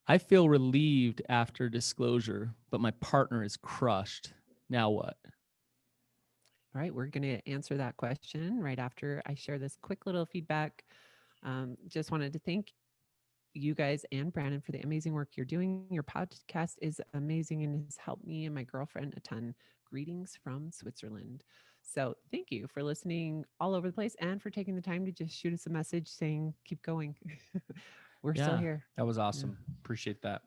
I feel relieved after disclosure, but my partner is crushed. Now what? All right, we're going to answer that question right after I share this quick little feedback. Just wanted to thank you guys and Brannon for the amazing work you're doing. Your podcast is amazing and has helped me and my girlfriend a ton. Greetings from Switzerland. So, thank you for listening all over the place and for taking the time to just shoot us a message saying, keep going. We're still Yeah, here. That was Yeah. awesome. Appreciate that.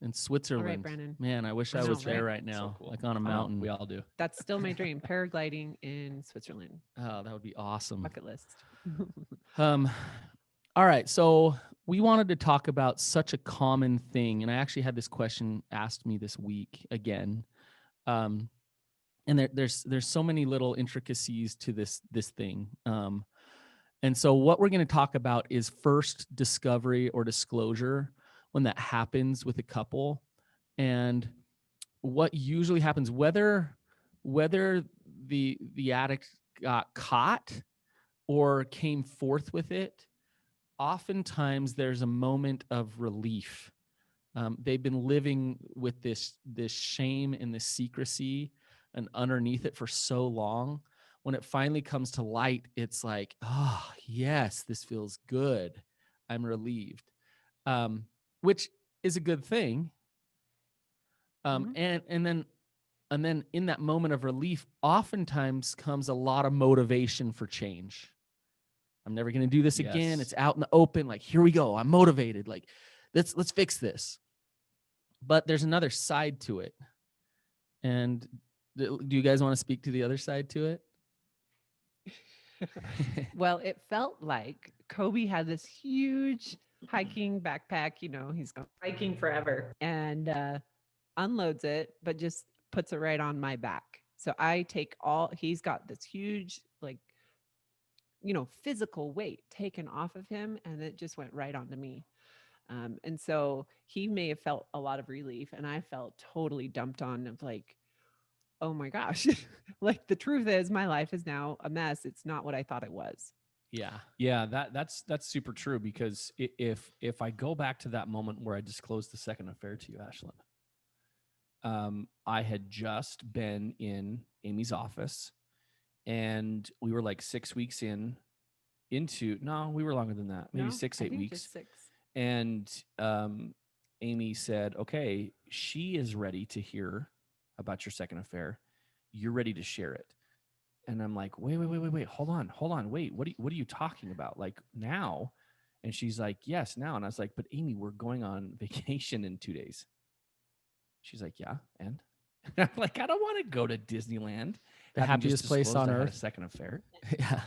in All right, Switzerland. Brannon. Man, I wish I I know, was there right? right So now, cool. like on a I know. mountain. We all do. That's still my dream. Paragliding in Switzerland. Oh, that would be awesome. Bucket list. Um, all right. So we wanted to talk about such a common thing, and I actually had this question asked me this week again. Um, and there's so many little intricacies to this thing. And so what we're going to talk about is first discovery or disclosure when that happens with a couple, and what usually happens, whether the addict got caught or came forth with it. Oftentimes there's a moment of relief. They've been living with this shame and this secrecy and underneath it for so long. When it finally comes to light, it's like, oh yes, this feels good. I'm relieved, which is a good thing. Mhm. And then in that moment of relief, oftentimes comes a lot of motivation for change. I'm never going to do this again. Yes. It's out in the open. Like, here we go. I'm motivated. Like, let's fix this. But there's another side to it. And do you guys want to speak to the other side to it? Well, it felt like Kobe had this huge hiking backpack. He's gone hiking forever and unloads it, but just puts it right on my back. So I take he's got this huge, like, physical weight taken off of him and it just went right onto me. And so he may have felt a lot of relief and I felt totally dumped on of like, oh my gosh, like the truth is my life is now a mess. It's not what I thought it was. Yeah. Yeah, that's super true because if I go back to that moment where I disclosed the second affair to you, Ashlynn, I had just been in Amy's office, and we were like 6 weeks into no, we were longer than that, maybe No, six, I eight think weeks. just 6. And Amy said, "Okay, she is ready to hear about your second affair. You're ready to share it." And I'm like, wait, hold on, wait, what are you talking about? Like now? And she's like, yes, now. And I was like, but Amy, we're going on vacation in 2 days. She's like, yeah, and I'm like, I don't want to go to Disneyland, The having just happiest place disclosed on I had a earth. second affair. Yeah.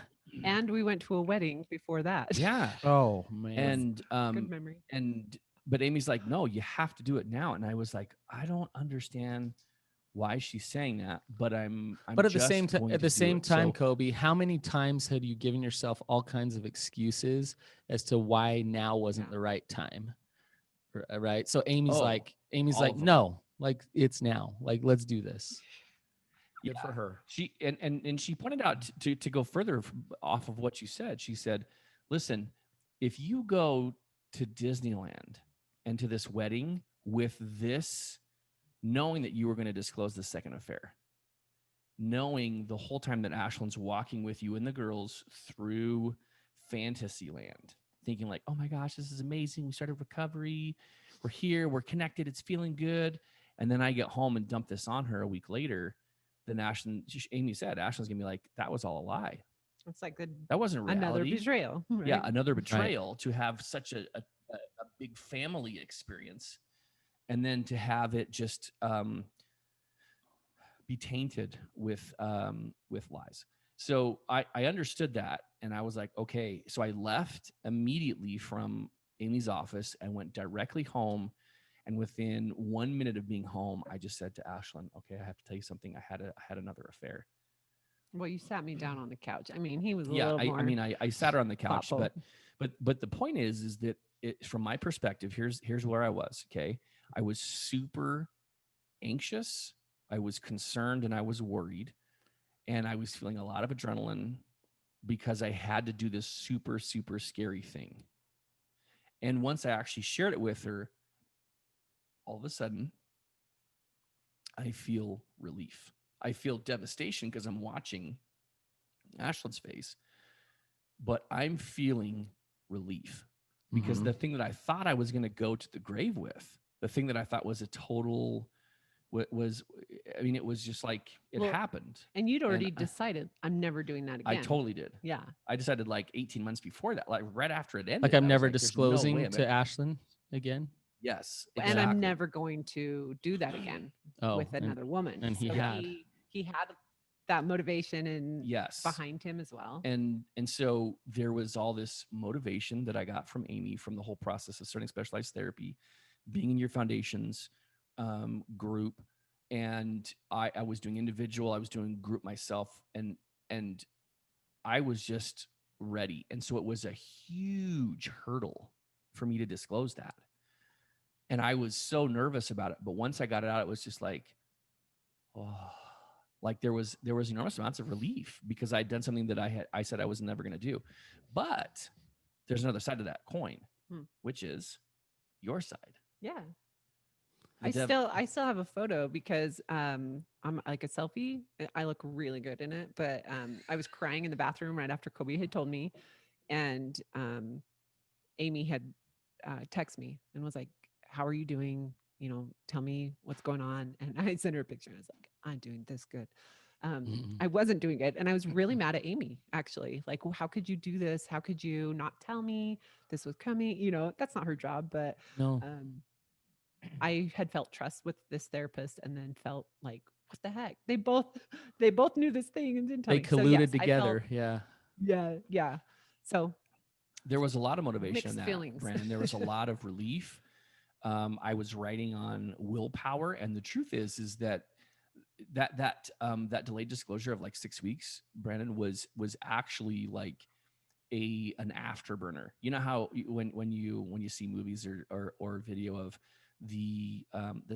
And we went to a wedding before that. Yeah, Oh man. and Good memory. and but Amy's like, no, you have to do it now. And I was like, I don't understand why she's saying that, but I'm But just going at to the do same it. time, So Kobe, how many times had you given yourself all kinds of excuses as to why now wasn't Yeah. the right time? Right. So Amy's oh, all like, of them. no, like it's now. Like, let's do this. Good Yeah, for her. she and she pointed out to go further off of what you said. She said, "Listen, if you go to Disneyland and to this wedding with this, knowing that you were going to disclose the second affair, knowing the whole time that Ashlynn's walking with you and the girls through Fantasyland, thinking like, oh my gosh, this is amazing. We started recovery. We're here. We're connected. It's feeling good." And then I get home and dump this on her a week later. Then Amy said, Ashlynn's gonna be like, that was all a lie. It's like That wasn't another reality. betrayal, Yeah, right? another Right. betrayal to have such a big family experience, and then to have it just be tainted with lies. So I understood that, and I was like, okay. So I left immediately from Amy's office and went directly home. And within 1 minute of being home, I just said to Ashlynn, "Okay, I have to tell you something. I had another affair." Well, you sat me down on the couch. I mean, he was a Yeah, little I more mean, I sat her on the couch, thoughtful. but the point is that from my perspective, here's where I was. Okay, I was super anxious, I was concerned, and I was worried, and I was feeling a lot of adrenaline because I had to do this super scary thing. And once I actually shared it with her, all of a sudden, I feel relief. I feel devastation because I'm watching Ashlynn's face, but I'm feeling relief because Mhm. the thing that I thought I was going to go to the grave with, the thing that I thought was a total was, I mean, it was just like it Well, happened. And you'd And already decided, I'm never doing that I again. totally did. Yeah. I decided like 18 months before that, like right after it ended. Like I'm I was never like, "There's no way disclosing I'm to ever-" Ashlynn again. Yes, And I'm exactly. never going to do that again Oh, with another woman. and he So had. he had that motivation and Yes. behind him as well. And so there was all this motivation that I got from Amy from the whole process of starting specialized therapy, being in your foundations group, and I was doing individual, I was doing group myself, and I was just ready. And so it was a huge hurdle for me to disclose that. And I was so nervous about it. But once I got it out, it was just like, oh, like there was enormous amounts of relief because I'd done something that I said I was never going to do. But there's another side of that coin, which is your side. Yeah. I still have a photo because I'm like a selfie. I look really good in it, but I was crying in the bathroom right after Coby had told me, and Amy had texted me and was like, "How are you doing? You know, tell me what's going on." And I sent her a picture. And I was like, "I'm doing this good." I wasn't doing it, and I was really mad at Amy. Actually, like, well, how could you do this? How could you not tell me this was coming? You know, that's not her job, but No. I had felt trust with this therapist and then felt like, what the heck? They both knew this thing and didn't tell They me. So colluded yes, together. I felt, yeah. So There was a lot of motivation in mixed that, feelings. Brandon. There was a lot of relief. I was writing on willpower, and the truth is that that delayed disclosure of like 6 weeks, Brandon, was actually like an afterburner. You know how when you see movies or video of the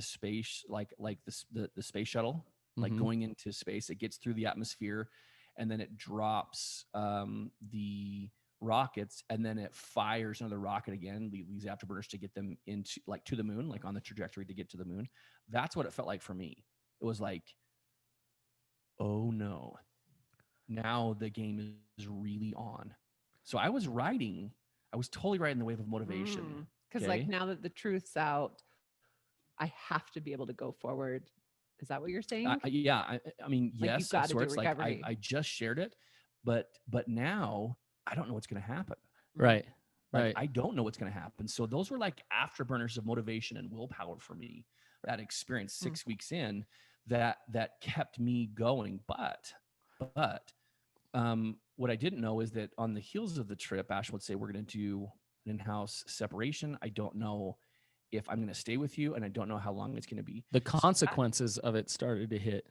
space, like the space shuttle, like going into space, it gets through the atmosphere, and then it drops the rockets, and then it fires another rocket again, these afterburners to get them into like to the moon, like on the trajectory to get to the moon. That's what it felt like for me. It was like, oh no, now the game is really on. So I was totally riding the wave of motivation. Because like now that the truth's out, I have to be able to go forward. Is that what you're saying? I mean, Like yes, you've got of to do sorts. Like recovery. I just shared it, but now I don't know what's going to happen. Right. Like Right. I don't know what's going to happen. So those were like afterburners of motivation and willpower for me. That experience 6 weeks in, that kept me going. But what I didn't know is that on the heels of the trip, Ash would say, we're going to do an in-house separation. I don't know if I'm going to stay with you, and I don't know how long it's going to be. The consequences of it started to hit.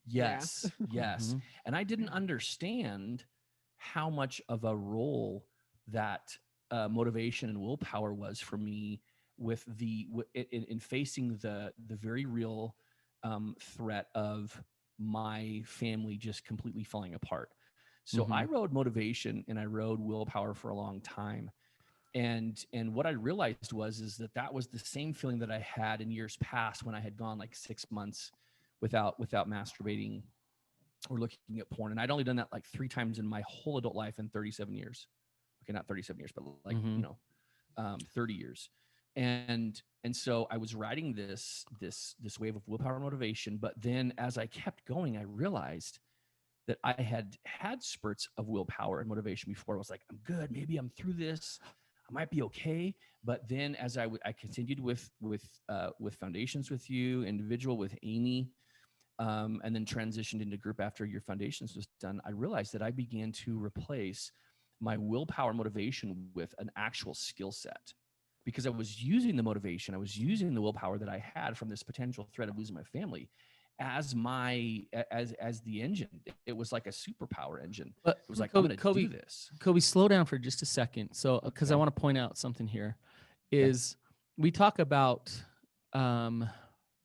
Yes. Yes. And I didn't understand how much of a role that motivation and willpower was for me with in facing the very real threat of my family just completely falling apart. So I rode motivation and I rode willpower for a long time. And what I realized is that was the same feeling that I had in years past when I had gone like 6 months without masturbating or looking at porn. And I'd only done that like 3 times in my whole adult life in 37 years. Okay, not 37 years, but like, 30 years. And so I was riding this wave of willpower motivation. But then as I kept going, I realized that I had spurts of willpower and motivation before. I was like, I'm good. Maybe I'm through this. I might be okay. But then as I continued with foundations with you, individual with Amy, and then transitioned into group after your foundations was done, I realized that I began to replace my willpower motivation with an actual skill set, because I was using the motivation, I was using the willpower that I had from this potential threat of losing my family as the engine. It was like a superpower engine. But it was like, I'm going to do this. Coby, slow down for just a second. So, because I want to point out something here is we talk about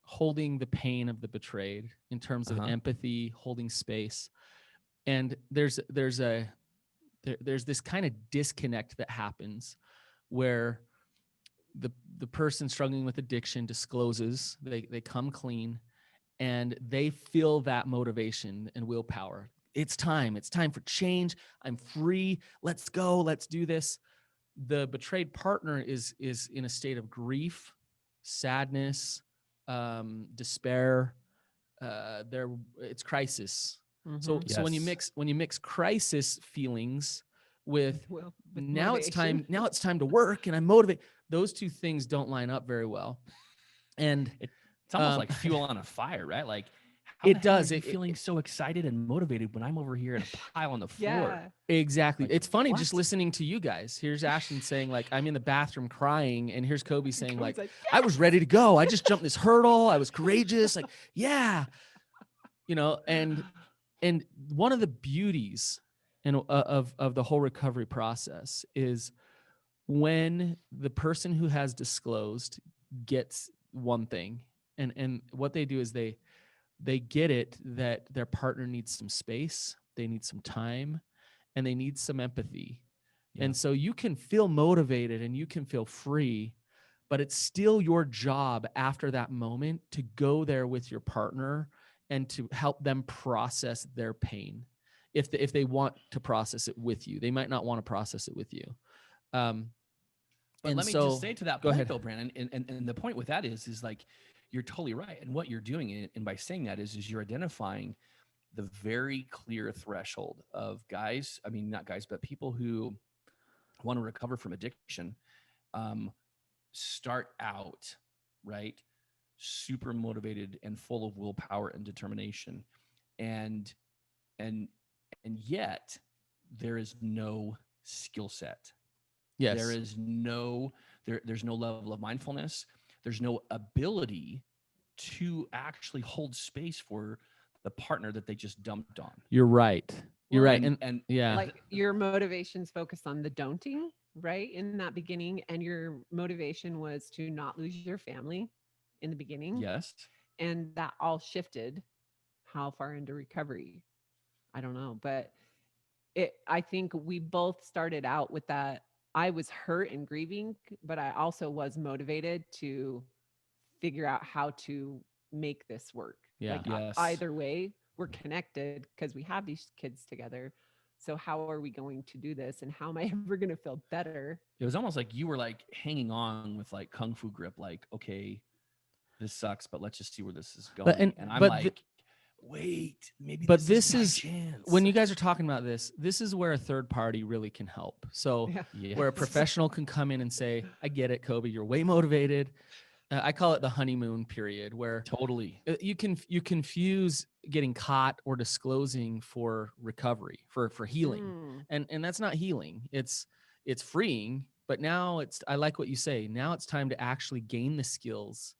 holding the pain of the betrayed in terms of empathy, holding space. And there's this kind of disconnect that happens where the person struggling with addiction discloses, they come clean, and they feel that motivation and willpower. It's time for change. I'm free. Let's go. Let's do this. The betrayed partner is in a state of grief, sadness, despair. It's crisis. So Mhm. so when you Yes. mix crisis feelings with Well, with now it's motivation. time to work and I'm motivated, those two things don't line up very well. And It's almost like fuel on a fire, right? Like, how it the hell does. are you feeling so excited and motivated when I'm over here in a pile on the floor? Yeah. Exactly. Like, It's funny what? just listening to you guys. Here's Ashlynn saying like, I'm in the bathroom crying, and here's Coby saying Coby's like, I was ready to go. I just jumped this hurdle. I was courageous. Like, yeah, and one of the beauties of the whole recovery process is when the person who has disclosed gets one thing, and what they do is they get it that their partner needs some space, they need some time, and they need some empathy. Yeah. And so you can feel motivated and you can feel free, but it's still your job after that moment to go there with your partner and to help them process their pain. If they want to process it with you, they might not want to process it with you. Um, But and let me so, just say to that go point, ahead. though, Brandon, and the point with that is like, you're totally right. And what you're doing, and by saying that is you're identifying the very clear threshold of guys. I mean, not guys, but people who want to recover from addiction, um, start out, right, super motivated and full of willpower and determination, and and and yet there is no skill set. Yes. There's no level of mindfulness. There's no ability to actually hold space for the partner that they just dumped on. You're right. You're Well, right. And yeah, like your motivation's focused on the don'ting, right? In that beginning, and your motivation was to not lose your family in the beginning. Yes. And that all shifted how far into recovery. I don't know, but I think we both started out with that. I was hurt and grieving, but I also was motivated to figure out how to make this work. yeah. Like Yes. either way, we're connected because we have these kids together. So how are we going to do this? And how am I ever going to feel better? It was almost like you were like hanging on with like kung fu grip, like, okay, this sucks, but let's just see where this is going. And I'm like, wait, maybe but this this my is chance. when you guys are talking about this is where a third party really can help. So Yeah. Yes. where a professional can come in and say, I get it, Coby, you're way motivated. I call it the honeymoon period, where Totally. you confuse getting caught or disclosing for recovery, for healing. And that's not healing. It's freeing, but now I like what you say. Now it's time to actually gain the skills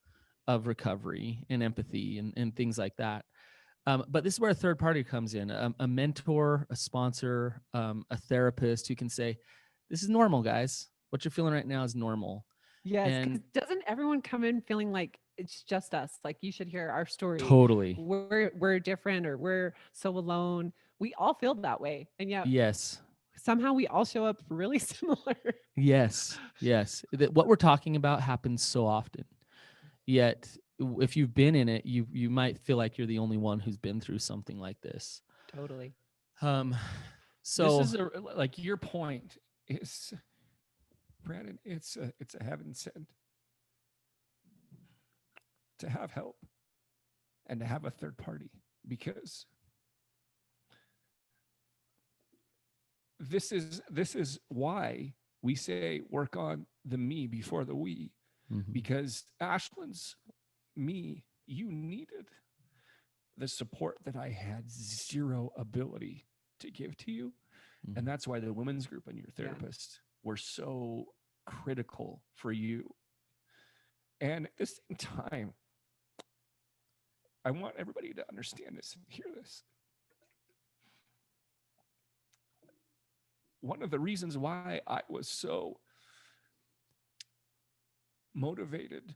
of recovery and empathy and things like that. But this is where a third party comes in, a mentor, a sponsor, a therapist who can say, this is normal, guys. What you're feeling right now is normal. Yes, because And doesn't everyone come in feeling like it's just us? Like you should hear our story. totally. We're different, or we're so alone. We all feel that way, and yet Yes. somehow we all show up really similar. Yes. Yes. What we're talking about happens so often. Yet if you've been in it, you might feel like you're the only one who's been through something like this. Totally. So this is like your point is, Brandon, it's a heaven sent to have help and to have a third party, because this is why we say work on the me before the we, because Ashlynn's me, you needed the support that I had zero ability to give to you. And that's why the women's group and your therapist were so critical for you. And at the same time, I want everybody to understand this and hear this. One of the reasons why I was so motivated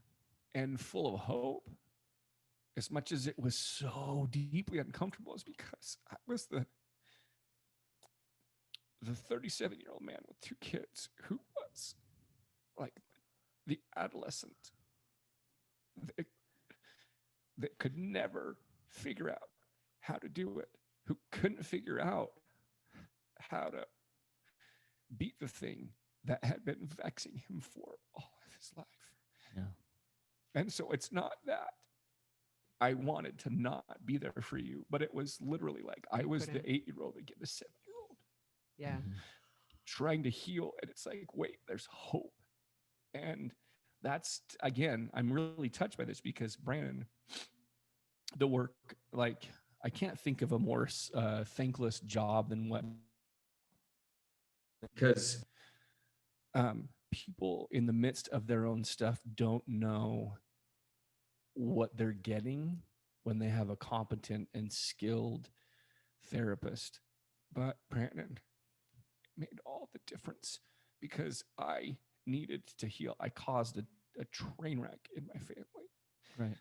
and full of hope, as much as it was so deeply uncomfortable, is because I was the 37-year-old man with 2 kids who was like the adolescent that, that could never figure out how to do it, who couldn't figure out how to beat the thing that had been vexing him for all of his life. Yeah. And so it's not that I wanted to not be there for you, but it was literally like I was the 8-year-old against the 7-year-old. Yeah. Trying to heal. And it's like, wait, there's hope. And that's, again, I'm really touched by this because Brannon, the work, like, I can't think of a more thankless job than what, because people in the midst of their own stuff don't know what they're getting when they have a competent and skilled therapist. But Brannon made all the difference because I needed to heal. I caused a train wreck in my family. Right.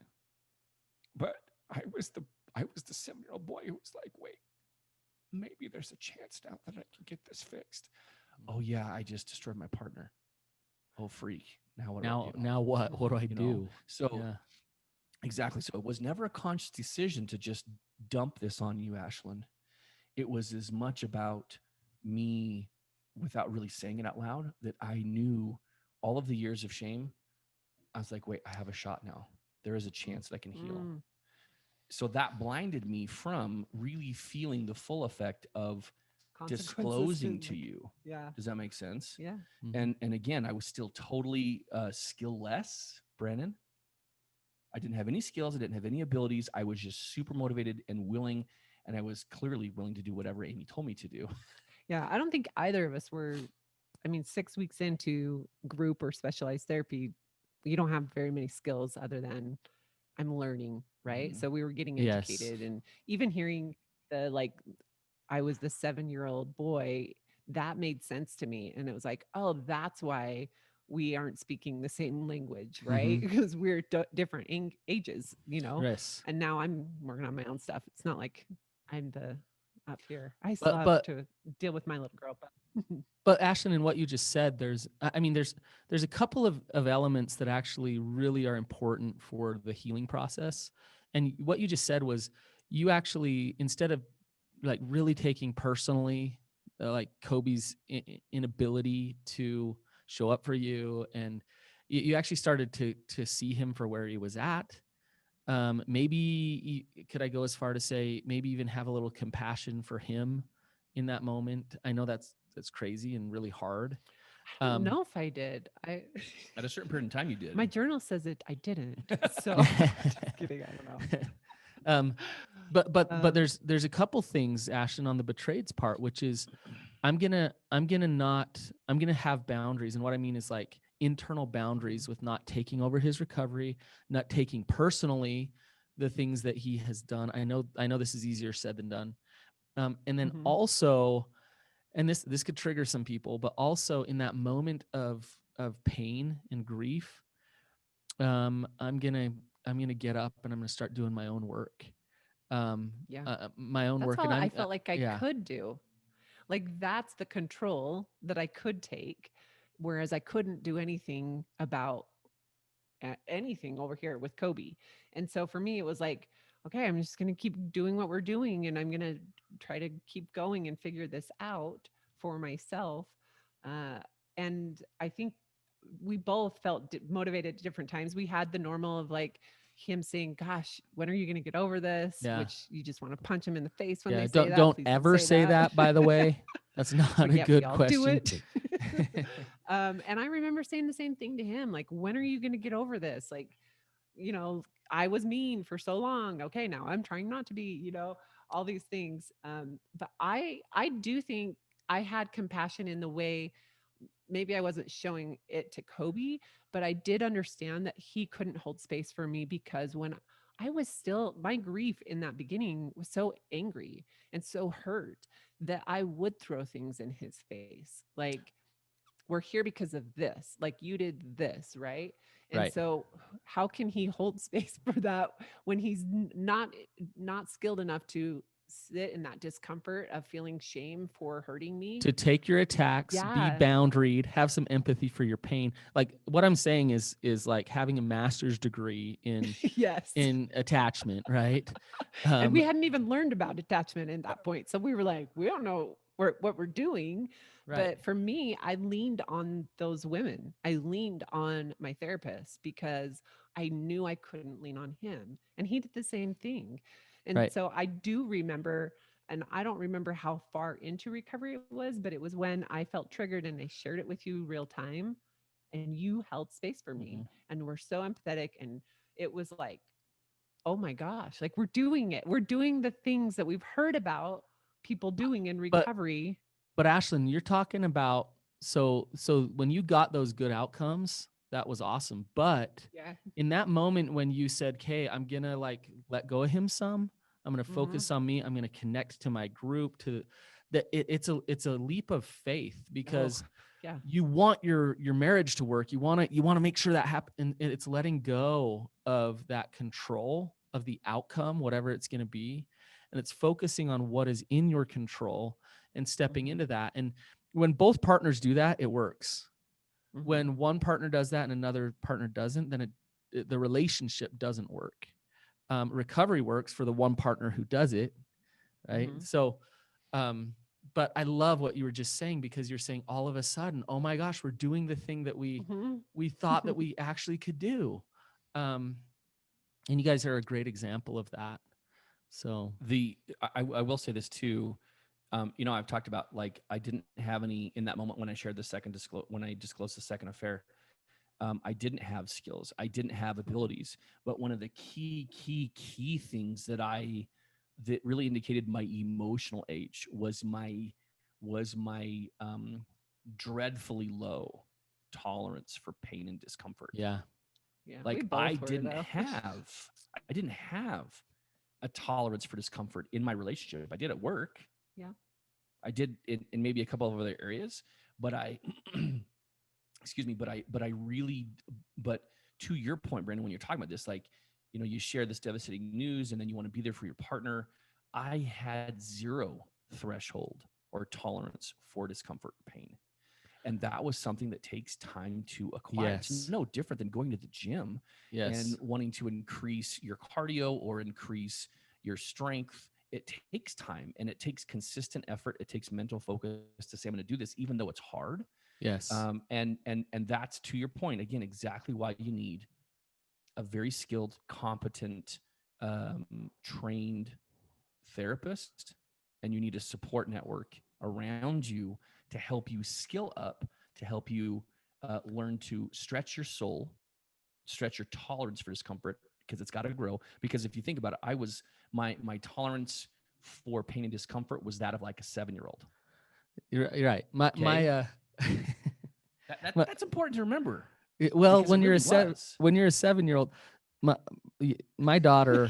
But I was the 7-year-old boy who was like, wait, maybe there's a chance now that I can get this fixed. Oh yeah, I just destroyed my partner. Oh freak. Now what do I do? Now what? What do I You do? know? So Yeah. exactly. So it was never a conscious decision to just dump this on you, Ashlynn. It was as much about me, without really saying it out loud, that I knew all of the years of shame. I was like, wait, I have a shot now. There is a chance that I can heal. So that blinded me from really feeling the full effect of disclosing to you. Yeah. Does that make sense? Yeah. And again, I was still totally skill-less, Brannon. I didn't have any skills. I didn't have any abilities. I was just super motivated and willing, and I was clearly willing to do whatever Amy told me to do. Yeah. I don't think either of us were, 6 weeks into group or specialized therapy, you don't have very many skills other than I'm learning, right? So we were getting Yes. educated, and even hearing the, like, I was the 7-year-old boy, that made sense to me. And it was like, oh, that's why we aren't speaking the same language, right? Because we're different ages, Yes. And now I'm working on my own stuff. It's not like I'm the up here. I still have But to deal with my little girl. But Ashlynn, in what you just said, there's a couple of elements that actually really are important for the healing process. And what you just said was you actually, instead of like really taking personally, like Coby's inability to show up for you, and you actually started to see him for where he was at. Maybe could I go as far to say maybe even have a little compassion for him in that moment? I know that's crazy and really hard. I don't know if I did. At a certain period in time, you did. My journal says it. I didn't. So just kidding. I don't know. But there's a couple things, Ashton, on the betrayed's part, which is I'm gonna have boundaries, and what I mean is like internal boundaries with not taking over his recovery, not taking personally the things that he has done. I know this is easier said than done. And then also, and this could trigger some people, but also in that moment of pain and grief, I'm gonna get up and I'm gonna start doing my own work. My own That's work. all And I felt like I could do. Like that's the control that I could take, whereas I couldn't do anything about anything over here with Coby. And so for me, it was like, okay, I'm just going to keep doing what we're doing, and I'm going to try to keep going and figure this out for myself. And I think we both felt motivated at different times. We had the normal of like him saying, gosh, when are you going to get over this? Yeah. Which you just want to punch him in the face when they say don't that. don't Please ever say that, by the way. That's not But a yet good we all question. do it. And I remember saying the same thing to him, like, when are you going to get over this? Like, I was mean for so long. Okay, now I'm trying not to be, all these things. But I do think I had compassion in the way maybe I wasn't showing it to Coby, but I did understand that he couldn't hold space for me because when I was still, my grief in that beginning was so angry and so hurt that I would throw things in his face. Like, we're here because of this, like you did this, right? And Right. so how can he hold space for that when he's not skilled enough to sit in that discomfort of feeling shame for hurting me. To take your attacks, be Yeah. boundaried, have some empathy for your pain. Like what I'm saying is like having a master's degree Yes. in attachment, right? And we hadn't even learned about attachment in that point. So we were like, we don't know what we're doing. Right. But for me, I leaned on those women. I leaned on my therapist because I knew I couldn't lean on him. And he did the same thing. And Right. so I do remember, and I don't remember how far into recovery it was, but it was when I felt triggered and I shared it with you real time. And you held space for me and were so empathetic. And it was like, oh my gosh, like we're doing it. We're doing the things that we've heard about people doing in recovery. But Ashlynn, you're talking about so when you got those good outcomes, that was awesome. But Yeah. in that moment when you said, "Okay, I'm gonna like let go of him some. I'm gonna focus on me. I'm gonna connect to my group." To that, it's a leap of faith because Yeah. you want your marriage to work. You want to make sure that happens. And it's letting go of that control of the outcome, whatever it's going to be, and it's focusing on what is in your control and stepping into that. And when both partners do that, it works. When one partner does that and another partner doesn't, then the relationship doesn't work. Recovery works for the one partner who does it, right? So, but I love what you were just saying, because you're saying all of a sudden, oh my gosh, we're doing the thing that we thought that we actually could do. And you guys are a great example of that. So I will say this too. I've talked about, like, I didn't have any in that moment when I shared the when I disclosed the second affair. I didn't have skills. I didn't have abilities. But one of the key things that really indicated my emotional age was my dreadfully low tolerance for pain and discomfort. yeah. Yeah. Like I didn't have a tolerance for discomfort in my relationship. I did at work. Yeah. I did in maybe a couple of other areas, but I excuse me, but to your point, Brandon, when you're talking about this, like, you share this devastating news and then you want to be there for your partner. I had zero threshold or tolerance for discomfort or pain. And that was something that takes time to acquire. Yes. It's no different than going to the gym and wanting to increase your cardio or increase your strength. It takes time and it takes consistent effort. It takes mental focus to say, I'm going to do this, even though it's hard. Yes. And that's, to your point, again, exactly why you need a very skilled, competent, trained therapist, and you need a support network around you to help you skill up, to help you learn to stretch your soul, stretch your tolerance for discomfort, because it's got to grow. Because if you think about it, my tolerance for pain and discomfort was that of like a 7-year-old. You're right. That's important to remember. Well, when you're a 7-year-old, my daughter,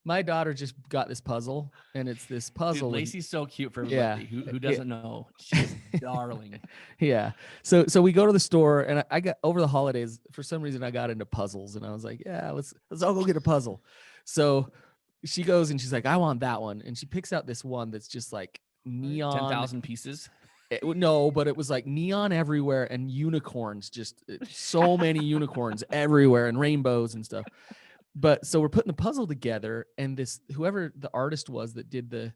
my daughter just got this puzzle, and it's this puzzle. Dude, Lacey's so cute for everybody who doesn't know. She's darling. Yeah. So we go to the store, and I got, over the holidays, for some reason I got into puzzles, and I was like, yeah, let's all go get a puzzle. So she goes and she's like, I want that one, and she picks out this one that's just like neon. 10,000 pieces. No, but it was like neon everywhere and unicorns, just so many unicorns everywhere and rainbows and stuff. But so we're putting the puzzle together, and this, whoever the artist was that did the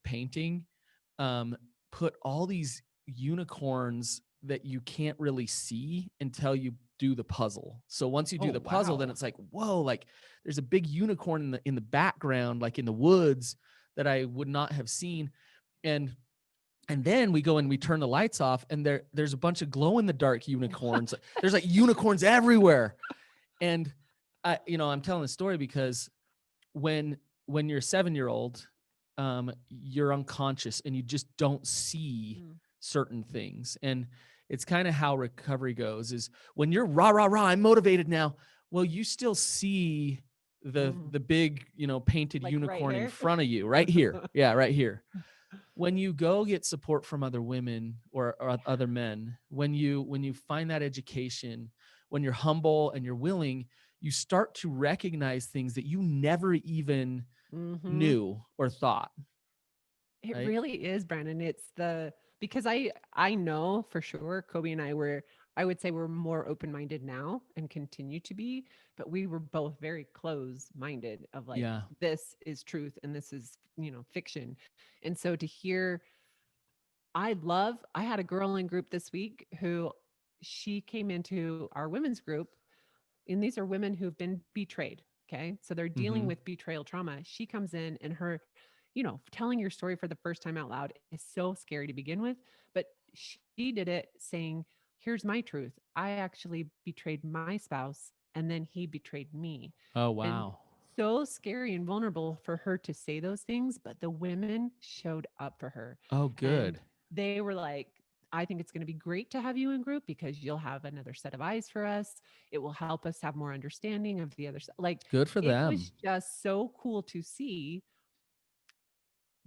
painting, put all these unicorns that you can't really see until you do the puzzle. So once you do the puzzle, then it's like, whoa, like there's a big unicorn in the background, like in the woods, that I would not have seen. And then we go and we turn the lights off, and there's a bunch of glow in the dark unicorns. There's like unicorns everywhere. And I'm telling the story because when you're a 7-year-old, you're unconscious and you just don't see certain things. And it's kind of how recovery goes, is when you're rah, rah, rah, I'm motivated now. Well, you still see the big, painted like unicorn in front of you right here. Yeah. Right here. When you go get support from other women or other men, when you find that education, when you're humble and you're willing, you start to recognize things that you never even Mhm. knew or thought. It Right? really is, Brandon. Because I know for sure Kobe and I would say we're more open-minded now and continue to be, but we were both very close-minded of like, Yeah. this is truth and this is, fiction. And so to hear, I had a girl in group this week who she came into our women's group, and these are women who've been betrayed. Okay. So they're dealing Mm-hmm. with betrayal trauma. She comes in and her, telling your story for the first time out loud is so scary to begin with. But she did it saying, here's my truth. I actually betrayed my spouse and then he betrayed me. Oh, And wow. so scary and vulnerable for her to say those things. But the women showed up for her Oh, and good. they were like, I think it's going to be great to have you in group because you'll have another set of eyes for us. It will help us have more understanding of the other side. Like, Good for it them. was just so cool to see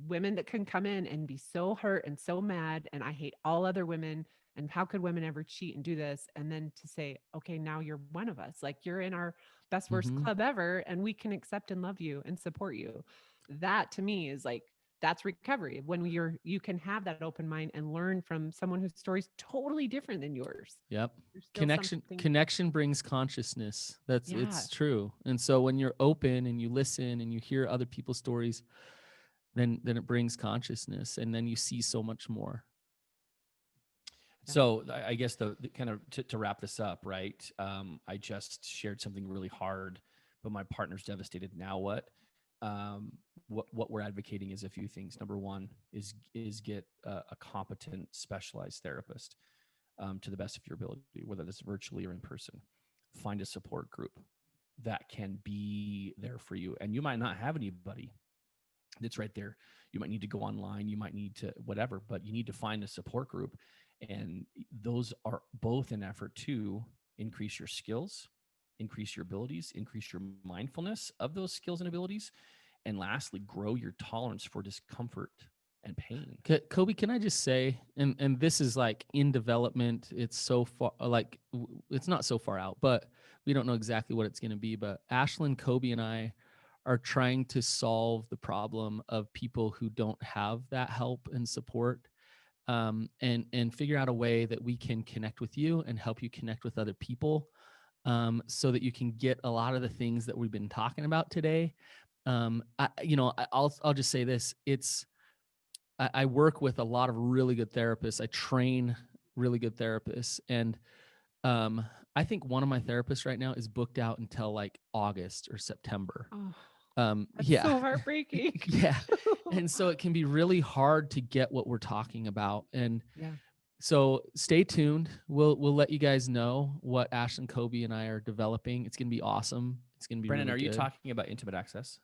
women that can come in and be so hurt and so mad. And I hate all other women. And how could women ever cheat and do this? And then to say, okay, now you're one of us. Like, you're in our best, worst Mm-hmm. club ever. And we can accept and love you and support you. That to me is like, that's recovery when you can have that open mind and learn from someone whose story's totally different than yours. Yep. There's still Connection something. connection brings consciousness. That's Yeah. it's true. And so when you're open and you listen and you hear other people's stories, then it brings consciousness, and then you see so much more. Yeah. So I guess the kind of to wrap this up, right? I just shared something really hard, but my partner's devastated. Now what? What we're advocating is a few things. Number one is get a competent, specialized therapist to the best of your ability, whether that's virtually or in person. Find a support group that can be there for you, and you might not have anybody that's right there. You might need to go online, you might need to whatever, but you need to find a support group. And those are both an effort to increase your skills, increase your abilities, increase your mindfulness of those skills and abilities, and lastly, grow your tolerance for discomfort and pain. Kobe, can I just say, and this is like in development, it's so far, like it's not so far out, but we don't know exactly what it's going to be. But Ashlynn, Kobe, and I are trying to solve the problem of people who don't have that help and support, and figure out a way that we can connect with you and help you connect with other people, so that you can get a lot of the things that we've been talking about today. I'll just say this: I work with a lot of really good therapists. I train really good therapists. And I think one of my therapists right now is booked out until like August or September. Oh, that's Yeah. so heartbreaking. Yeah. And so it can be really hard to get what we're talking about. And Yeah. so stay tuned. We'll let you guys know what Ashlynn, Kobe, and I are developing. It's gonna be awesome. It's gonna be Brandon, really are you good. talking about intimate access?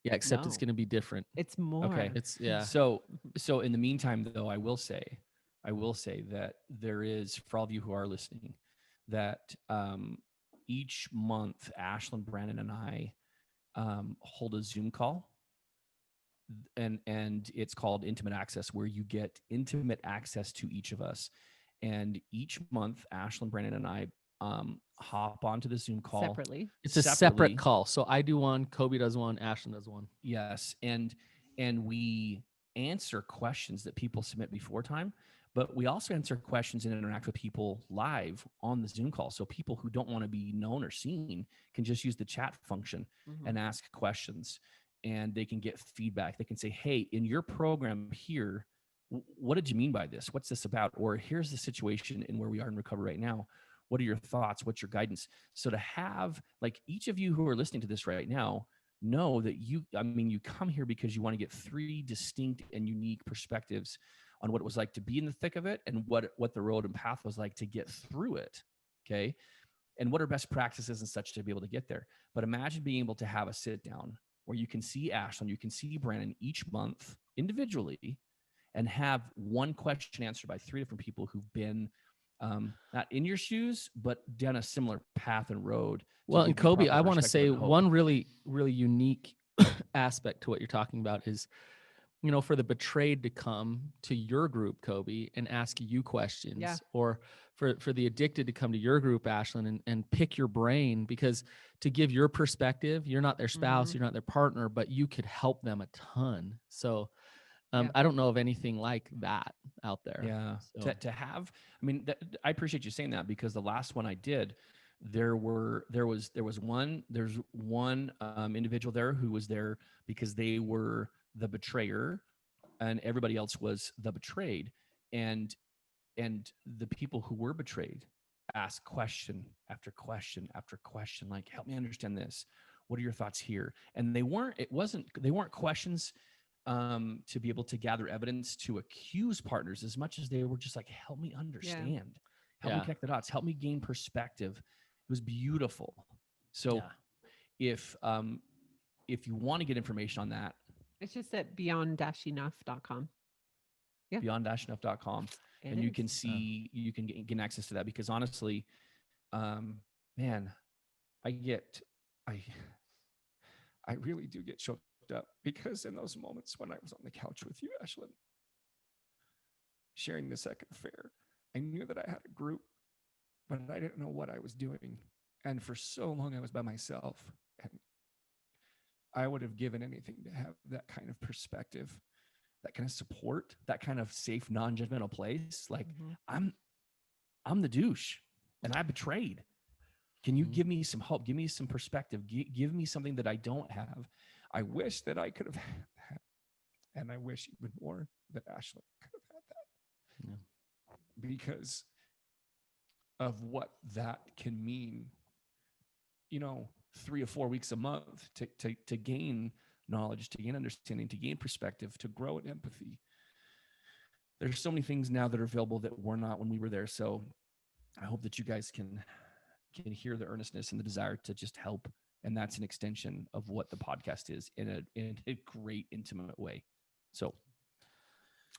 Yeah, except it's No, gonna be different. it's more. Okay. It's yeah. So in the meantime, though, I will say that there is, for all of you who are listening, that each month, Ashlynn, Brandon, and I hold a Zoom call, and it's called Intimate Access, where you get intimate access to each of us. And each month, Ashlynn, Brandon, and I hop onto the Zoom call Separately. It's a separate call. So I do one, Kobe does one, Ashlynn does one. Yes, and we answer questions that people submit before time, but we also answer questions and interact with people live on the Zoom call. So people who don't want to be known or seen can just use the chat function and ask questions, and they can get feedback. They can say, "Hey, in your program here, what did you mean by this? What's this about?" Or, "Here's the situation in where we are in recovery right now. What are your thoughts? What's your guidance?" So to have, like, each of you who are listening to this right now, know that you come here because you want to get three distinct and unique perspectives on what it was like to be in the thick of it, and what the road and path was like to get through it. Okay. And what are best practices and such to be able to get there. But imagine being able to have a sit down where you can see Ashlynn, you can see Brandon each month individually, and have one question answered by three different people who've been not in your shoes, but down a similar path and road. Well, and Kobe, I want to say hope. one really, really unique aspect to what you're talking about is for the betrayed to come to your group, Coby, and ask you questions, Yeah. or for the addicted to come to your group, Ashlynn, and pick your brain, because to give your perspective, you're not their spouse, Mhm. you're not their partner, but you could help them a ton. So Yeah. I don't know of anything like that out there. Yeah. So, To have, I mean, I appreciate you saying that, because the last one I did, there's one individual there who was there because they were the betrayer, and everybody else was the betrayed. And the people who were betrayed asked question after question after question, like, help me understand this. What are your thoughts here? And they weren't questions to be able to gather evidence to accuse partners, as much as they were just like, help me understand, help me Yeah. connect the dots, help me gain perspective. It was beautiful. So yeah. if you want to get information on that, It's just at beyond-enough.com. Yeah. beyond-enough.com, It and you is. can see, you can gain access to that, because honestly, man, I really do get choked up, because in those moments when I was on the couch with you, Ashlynn, sharing the second affair, I knew that I had a group, but I didn't know what I was doing. And for so long, I was by myself. And I would have given anything to have that kind of perspective, that kind of support, that kind of safe, non-judgmental place. Like, Mhm. I'm the douche and I betrayed. Can you Mhm. give me some hope? Give me some perspective. Give me something that I don't have. I wish that I could have had that. And I wish even more that Ashlynn could have had that. Yeah. Because of what that can mean, 3 or 4 weeks a month to gain knowledge, to gain understanding, to gain perspective, to grow in empathy. There's so many things now that are available that were not when we were there. So I hope that you guys can hear the earnestness and the desire to just help. And that's an extension of what the podcast is in a great, intimate way. So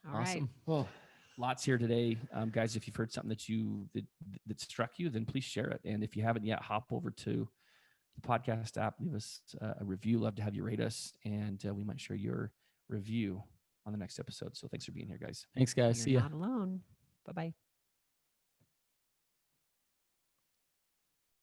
All right. Awesome. well, lots here today. Guys, if you've heard something that struck you, then please share it. And if you haven't yet, hop over to the podcast app, leave us a review. Love to have you rate us, and we might share your review on the next episode. So thanks for being here, guys. Thanks, guys. You're See ya. not alone. Bye-bye.